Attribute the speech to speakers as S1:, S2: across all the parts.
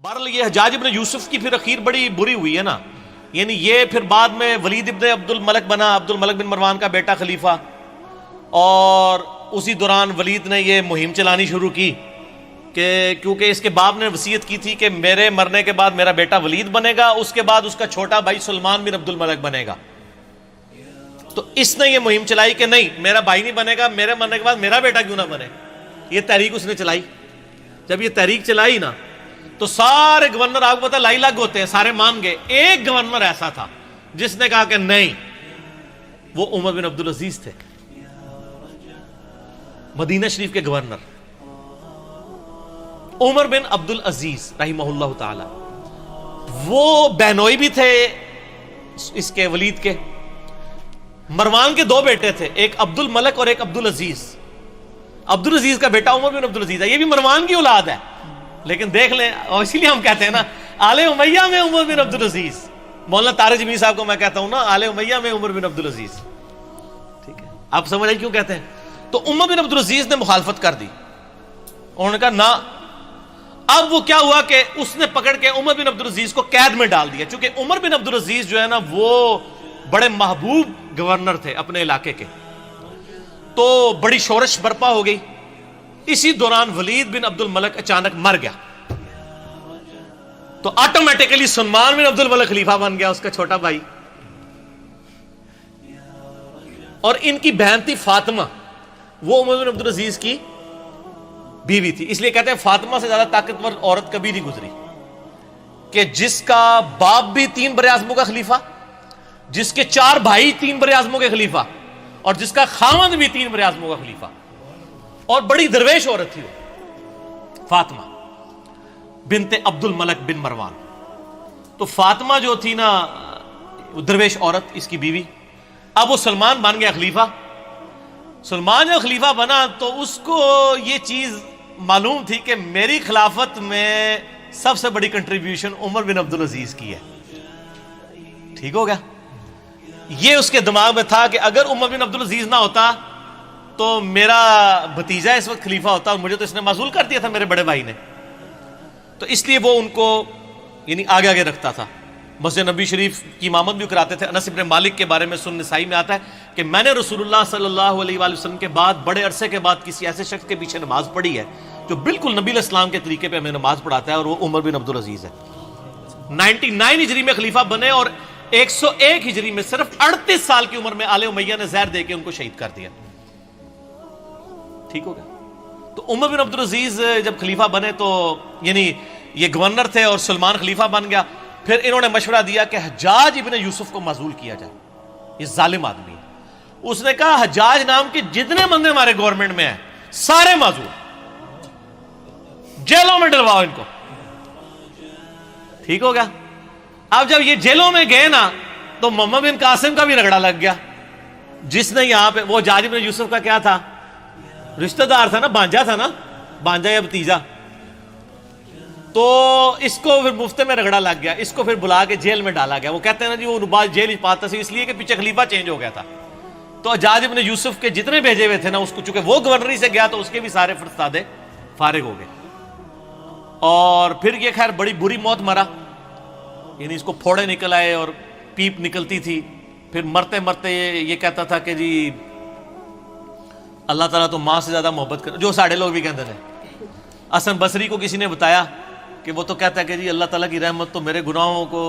S1: بہرحال یہ حجاج ابن یوسف کی پھر اخیر بڑی بری ہوئی ہے نا، یعنی یہ پھر بعد میں ولید ابن عبد الملک بنا، عبد الملک بن مروان کا بیٹا خلیفہ، اور اسی دوران ولید نے یہ مہم چلانی شروع کی کہ کیونکہ اس کے باپ نے وصیت کی تھی کہ میرے مرنے کے بعد میرا بیٹا ولید بنے گا، اس کے بعد اس کا چھوٹا بھائی سلمان بن عبد الملک بنے گا۔ تو اس نے یہ مہم چلائی کہ نہیں، میرا بھائی نہیں بنے گا، میرے مرنے کے بعد میرا بیٹا کیوں نہ بنے۔ یہ تحریک اس نے چلائی۔ جب یہ تحریک چلائی نا تو سارے گورنر، آپ کو پتا لائی لگ ہوتے ہیں، سارے مان گئے۔ ایک گورنر ایسا تھا جس نے کہا کہ نہیں، وہ عمر بن عبدالعزیز تھے، مدینہ شریف کے گورنر عمر بن عبدالعزیز رحمہ اللہ تعالی۔ وہ بہنوئی بھی تھے اس کے ولید کے۔ مروان کے دو بیٹے تھے، ایک عبد الملک اور ایک عبدالعزیز۔ عبدالعزیز کا بیٹا عمر بن عبدالعزیز ہے، یہ بھی مروان کی اولاد ہے، لیکن دیکھ لیں، اور اسی لیے ہم کہتے ہیں نا آل امیہ میں عمر بن عبدالعزیز۔ مولانا طارق جمیل صاحب کو میں کہتا ہوں نا آل امیہ میں عمر بن عبدالعزیز، ٹھیک ہے؟ آپ سمجھ آئی کیوں کہتے ہیں؟ تو عمر بن عبدالعزیز نے مخالفت کر دی، انہوں نے کہا نہ۔ اب وہ کیا ہوا کہ اس نے پکڑ کے عمر بن عبدالعزیز کو قید میں ڈال دیا، چونکہ عمر بن عبدالعزیز جو ہے نا وہ بڑے محبوب گورنر تھے اپنے علاقے کے، تو بڑی شورش برپا ہو گئی۔ اسی دوران ولید بن عبد الملک اچانک مر گیا، تو آٹومیٹیکلی سلمان بن عبد الملک خلیفہ بن گیا، اس کا چھوٹا بھائی۔ اور ان کی بہن تھی فاطمہ، وہ عمر بن عبدالعزیز کی بیوی تھی۔ اس لیے کہتے ہیں فاطمہ سے زیادہ طاقتور عورت کبھی نہیں گزری، کہ جس کا باپ بھی 3 براعظموں کا خلیفہ، جس کے 4 بھائی 3 براعظموں کے خلیفہ، اور جس کا خاوند بھی 3 براعظموں کا خلیفہ، اور بڑی درویش عورت تھی وہ فاطمہ بنت عبد الملک بن مروان۔ تو فاطمہ جو تھی نا وہ درویش عورت، اس کی بیوی۔ اب وہ سلمان بن گیا خلیفہ۔ سلمان جب خلیفہ بنا تو اس کو یہ چیز معلوم تھی کہ میری خلافت میں سب سے بڑی کنٹریبیوشن عمر بن عبدالعزیز کی ہے، ٹھیک ہو گیا؟ یہ اس کے دماغ میں تھا کہ اگر عمر بن عبدالعزیز نہ ہوتا تو میرا بھتیجا اس وقت خلیفہ ہوتا، اور مجھے تو اس نے معزول کر دیا تھا میرے بڑے بھائی نے۔ تو اس لیے وہ ان کو یعنی آگے آگے رکھتا تھا۔ مسجد نبی شریف کی امامت بھی کراتے تھے۔ انس بن مالک کے بارے میں سنن نسائی میں آتا ہے کہ میں نے رسول اللہ صلی اللہ علیہ وآلہ وسلم کے بعد بڑے عرصے کے بعد کسی ایسے شخص کے پیچھے نماز پڑھی ہے جو بالکل نبی علیہ السلام کے طریقے پہ ہمیں نماز پڑھاتا ہے، اور وہ عمر بن عبدالعزیز ہے۔ 99 ہجری میں خلیفہ بنے، اور 101 ہجری میں صرف 38 سال کی عمر میں آل امیہ نے زہر دے کے ان کو شہید کر دیا، ٹھیک ہو گیا؟ تو عمر بن عبدالعزیز جب خلیفہ بنے تو یعنی یہ گورنر تھے اور سلمان خلیفہ بن گیا۔ پھر انہوں نے مشورہ دیا کہ حجاج ابن یوسف کو معزول کیا جائے، یہ ظالم آدمی ہے۔ اس نے کہا حجاج نام کے جتنے بندے ہمارے گورنمنٹ میں ہیں سارے معزول، جیلوں میں ڈلواؤ ان کو، ٹھیک ہو گیا؟ اب جب یہ جیلوں میں گئے نا تو محمد بن قاسم کا بھی رگڑا لگ گیا، جس نے یہاں پہ، وہ حجاج ابن یوسف کا کیا تھا؟ رشتہ دار تھا نا، بانجا تھا نا، بانجا یا بھتیجا۔ تو اس کو پھر مفتے میں رگڑا لگ گیا، اس کو پھر بلا کے جیل میں ڈالا گیا۔ وہ کہتے ہیں نا جی وہ نباز جیل پاتا سی، اس لیے کہ پیچھے خلیفہ چینج ہو گیا تھا۔ تو حجاج ابن یوسف کے جتنے بھیجے ہوئے تھے نا، اس کو چونکہ وہ گورنری سے گیا تو اس کے بھی سارے فرستادے فارغ ہو گئے، اور پھر یہ خیر بڑی بری موت مرا، یعنی اس کو پھوڑے نکل آئے اور پیپ نکلتی تھی۔ پھر مرتے مرتے یہ کہتا تھا کہ جی اللہ تعالیٰ تو ماں سے زیادہ محبت کر، جو ساڑھے لوگ بھی کہتے ہیں۔ حسن بصری کو کسی نے بتایا کہ وہ تو کہتا ہے کہ جی اللہ تعالیٰ کی رحمت تو میرے گناہوں کو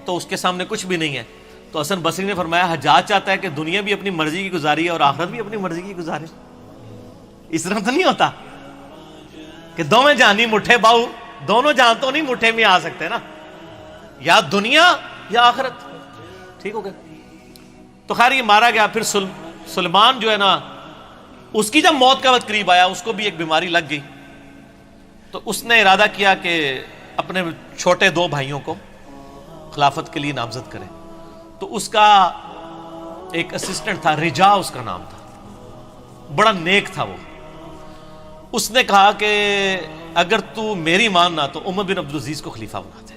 S1: تو اس کے سامنے کچھ بھی نہیں ہے۔ تو حسن بصری نے فرمایا حجاج چاہتا ہے کہ دنیا بھی اپنی مرضی کی گزاری ہے اور آخرت بھی اپنی مرضی کی گزارے۔ اس طرح تو نہیں ہوتا کہ دونوں جہانی مٹھے باؤ، دونوں جہاں تو نہیں مٹھے میں آ سکتے نا، یا دنیا یا آخرت، ٹھیک ہو گیا؟ تو خیر یہ مارا گیا۔ پھر سلمان جو ہے نا، اس کی جب موت کا وقت قریب آیا، اس کو بھی ایک بیماری لگ گئی، تو اس نے ارادہ کیا کہ اپنے چھوٹے 2 بھائیوں کو خلافت کے لیے نامزد کرے۔ تو اس کا ایک اسسٹنٹ تھا، رجا اس کا نام تھا، بڑا نیک تھا وہ۔ اس نے کہا کہ اگر تو میری ماننا تو عمر بن عبدالعزیز کو خلیفہ بنا دے۔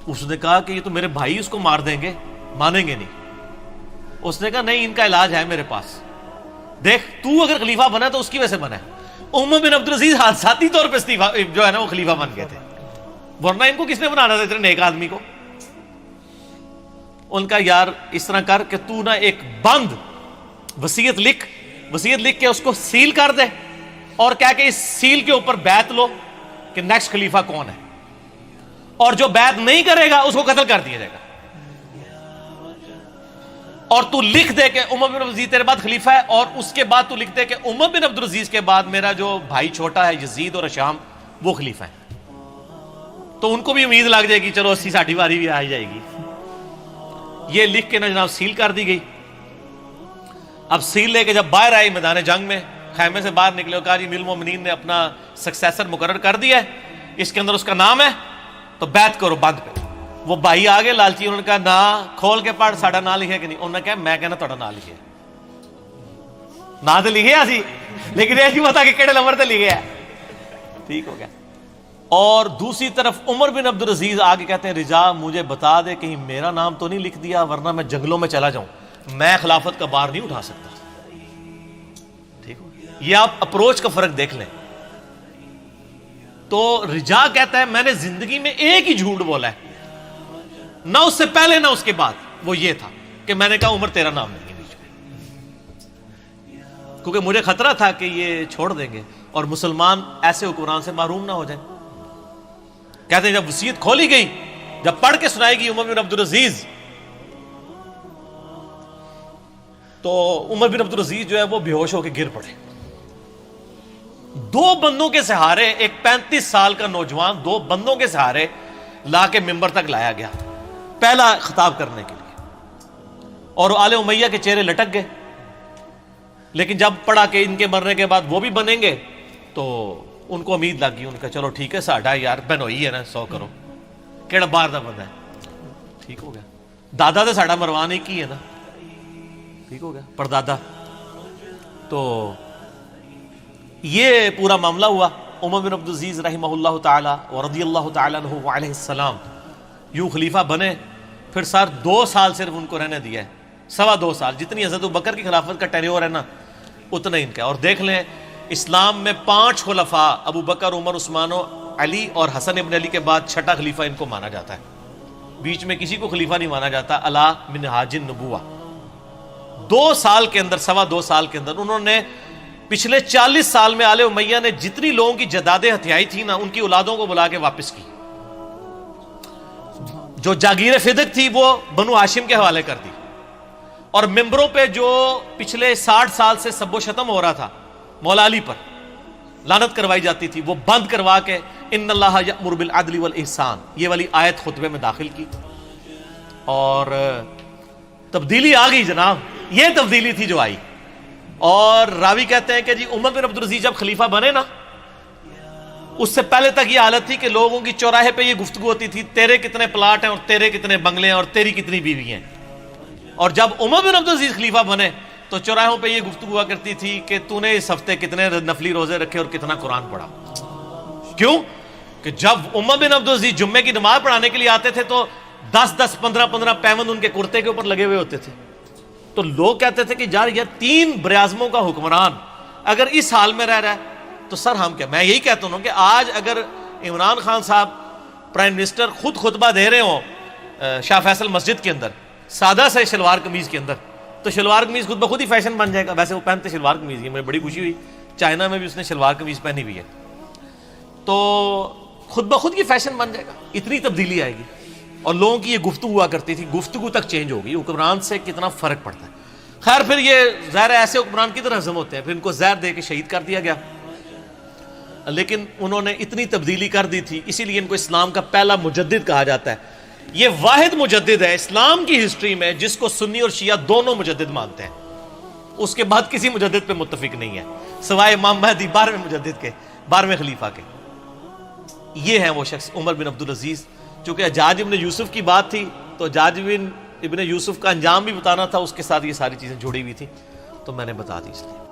S1: اس نے کہا کہ یہ تو میرے بھائی اس کو مار دیں گے، مانیں گے نہیں۔ اس نے کہا نہیں، ان کا علاج ہے میرے پاس، دیکھ تو اگر خلیفہ بنا تو اس کی وجہ سے بنا ہے۔ عمر بن عبدالعزیز حادثاتی طور پہ جو ہے نا وہ خلیفہ بن گئے تھے، ورنہ ان کو کس نے بنانا تھا اتنے نیک آدمی کو؟ ان کا یار اس طرح کر کہ تو نا ایک بند وصیت لکھ کے اس کو سیل کر دے، اور کہہ کہ اس سیل کے اوپر بیعت لو کہ نیکسٹ خلیفہ کون ہے، اور جو بیعت نہیں کرے گا اس کو قتل کر دیا جائے گا، اور تو لکھ دے کہ عمر بن عبدالعزیز تیرے بعد خلیفہ ہے، اور اس کے بعد تو لکھ دے کہ عمر بن عبدالعزیز کے بعد میرا جو بھائی چھوٹا ہے یزید اور ہشام وہ خلیفہ ہے۔ تو ان کو بھی امید لگ جائے گی چلو اسی ساٹھی باری بھی آ جائے گی۔ یہ لکھ کے نا جناب سیل کر دی گئی۔ اب سیل لے کے جب باہر آئی میدان جنگ میں، خیمے سے باہر نکلے اور کہا جی امیر المومنین نے اپنا سکسیسر مقرر کر دیا ہے، اس کے اندر اس کا نام ہے، تو بیعت کرو بند پہ۔ وہ بھائی آگے لالچی، انہوں نے کہا نا کھول کے پڑھ ساڑا نام لکھے کہ نہیں؟ انہوں نے کہا میں کہنا تھوڑا نام لکھے، نام تو لکھے سی لیکن یہ نہیں پتا کہ کہڑے نمبر تے لکھے ہے۔ ٹھیک ہو گیا۔ اور دوسری طرف عمر بن عبدالعزیز آگے کہتے ہیں رجا مجھے بتا دے کہیں میرا نام تو نہیں لکھ دیا، ورنہ میں جنگلوں میں چلا جاؤں، میں خلافت کا بار نہیں اٹھا سکتا۔ ٹھیک ہو، یہ آپ اپروچ کا فرق دیکھ لیں۔ تو رجا کہتا ہے میں نے زندگی میں ایک ہی جھوٹ بولا ہے، نہ اس سے پہلے نہ اس کے بعد، وہ یہ تھا کہ میں نے کہا عمر تیرا نام نہیں ہے بیچ میں، کیونکہ مجھے خطرہ تھا کہ یہ چھوڑ دیں گے اور مسلمان ایسے حکمران سے محروم نہ ہو جائیں۔ کہتے ہیں جب وصیت کھولی گئی، جب پڑھ کے سنائی گئی عمر بن عبدالعزیز، تو عمر بن عبدالعزیز جو ہے وہ بے ہوش ہو کے گر پڑے۔ دو بندوں کے سہارے، ایک 35 سال کا نوجوان 2 بندوں کے سہارے لا کے ممبر تک لایا گیا پہلا خطاب کرنے کے لیے، اور آل امیہ کے چہرے لٹک گئے۔ لیکن جب پڑھا کہ ان کے مرنے کے بعد وہ بھی بنیں گے تو ان کو امید لگ گئی، ان کا چلو ٹھیک ہے ساڈا یار بنوئی ہے نا 100 کرو کیڑا باہر دا بندہ ہے۔ ٹھیک ہو گیا، دادا تو ساڈا مروان ایک ہی ہے نا، ٹھیک ہو گیا، پردادا۔ تو یہ پورا معاملہ ہوا۔ عمر بن عبدالعزیز رحمہ اللہ تعالی ورضی اللہ تعالی عنہ وعلیہ السلام یوں خلیفہ بنے۔ پھر سر 2 سال صرف ان کو رہنے دیا ہے، 2.25 سال، جتنی حضرت ابوبکر کی خلافت کا ٹینیور ہے نا اتنا ان کا۔ اور دیکھ لیں اسلام میں 5 خلفاء ابو بکر، عمر، عثمان و علی اور حسن ابن علی کے بعد 6ٹھا خلیفہ ان کو مانا جاتا ہے، بیچ میں کسی کو خلیفہ نہیں مانا جاتا۔ علی منہاج النبوہ 2 سال کے اندر، 2.25 سال کے اندر انہوں نے پچھلے 40 سال میں آل امیہ نے جتنی لوگوں کی جدادیں ہتھیائی تھی نا ان کی اولادوں کو بلا کے واپس کی۔ جو جاگیر فدق تھی وہ بنو ہاشم کے حوالے کر دی، اور ممبروں پہ جو پچھلے 60 سال سے سب و شتم ہو رہا تھا مولا علی پر، لعنت کروائی جاتی تھی، وہ بند کروا کے ان اللہ یأمر بالعدل والاحسان یہ والی آیت خطبے میں داخل کی، اور تبدیلی آ گئی جناب۔ یہ تبدیلی تھی جو آئی۔ اور راوی کہتے ہیں کہ جی عمر بن عبدالعزیز جب خلیفہ بنے نا، اس سے پہلے تک یہ حالت تھی کہ لوگوں کی چوراہے پہ یہ گفتگو ہوتی تھی تیرے کتنے پلاٹ ہیں اور تیرے کتنے بنگلے ہیں اور تیری کتنی بیوی ہیں۔ اور جب عمر بن عبدالعزیز خلیفہ بنے تو چوراہوں پہ یہ گفتگو ہوا کرتی تھی کہ تو نے اس ہفتے کتنے نفلی روزے رکھے اور کتنا قرآن پڑھا۔ کیوں کہ جب عمر بن عبدالعزیز جمعے کی نماز پڑھانے کے لیے آتے تھے تو 10 15 پیوند ان کے کرتے کے اوپر لگے ہوئے ہوتے تھے۔ تو لوگ کہتے تھے کہ یار 3 براعظموں کا حکمران اگر اس حال میں رہ رہا ہے تو سر ہم کیا۔ میں یہی کہتا ہوں کہ آج اگر عمران خان صاحب پرائم منسٹر خود خطبہ دے رہے ہوں شاہ فیصل مسجد کے اندر سادہ سے شلوار قمیض کے اندر، تو شلوار قمیض خود بخود ہی فیشن بن جائے گا۔ ویسے وہ پہنتے شلوار قمیض ہی، مجھے بڑی خوشی ہوئی چائنا میں بھی اس نے شلوار قمیض پہنی ہوئی ہے، تو خود بخود یہ فیشن بن جائے گا۔ اتنی تبدیلی آئے گی، اور لوگوں کی یہ گفتگو ہوا کرتی تھی، گفتگو تک چینج ہوگی۔ حکمران سے کتنا فرق پڑتا ہے۔ خیر پھر یہ ظاہر ایسے حکمران کی طرح ہضم ہوتے ہیں، پھر ان کو زہر دے کے شہید کر دیا گیا، لیکن انہوں نے اتنی تبدیلی کر دی تھی، اسی لیے ان کو اسلام کا پہلا مجدد کہا جاتا ہے۔ یہ واحد مجدد ہے اسلام کی ہسٹری میں جس کو سنی اور شیعہ دونوں مجدد مانتے ہیں، اس کے بعد کسی مجدد پہ متفق نہیں ہے سوائے امام مہدی 12ویں مجدد کے، 12ویں خلیفہ کے۔ یہ ہیں وہ شخص عمر بن عبدالعزیز۔ چونکہ حجاج ابن یوسف کی بات تھی تو حجاج ابن یوسف کا انجام بھی بتانا تھا، اس کے ساتھ یہ ساری چیزیں جڑی ہوئی تھیں، تو میں نے بتا دی اس لیے۔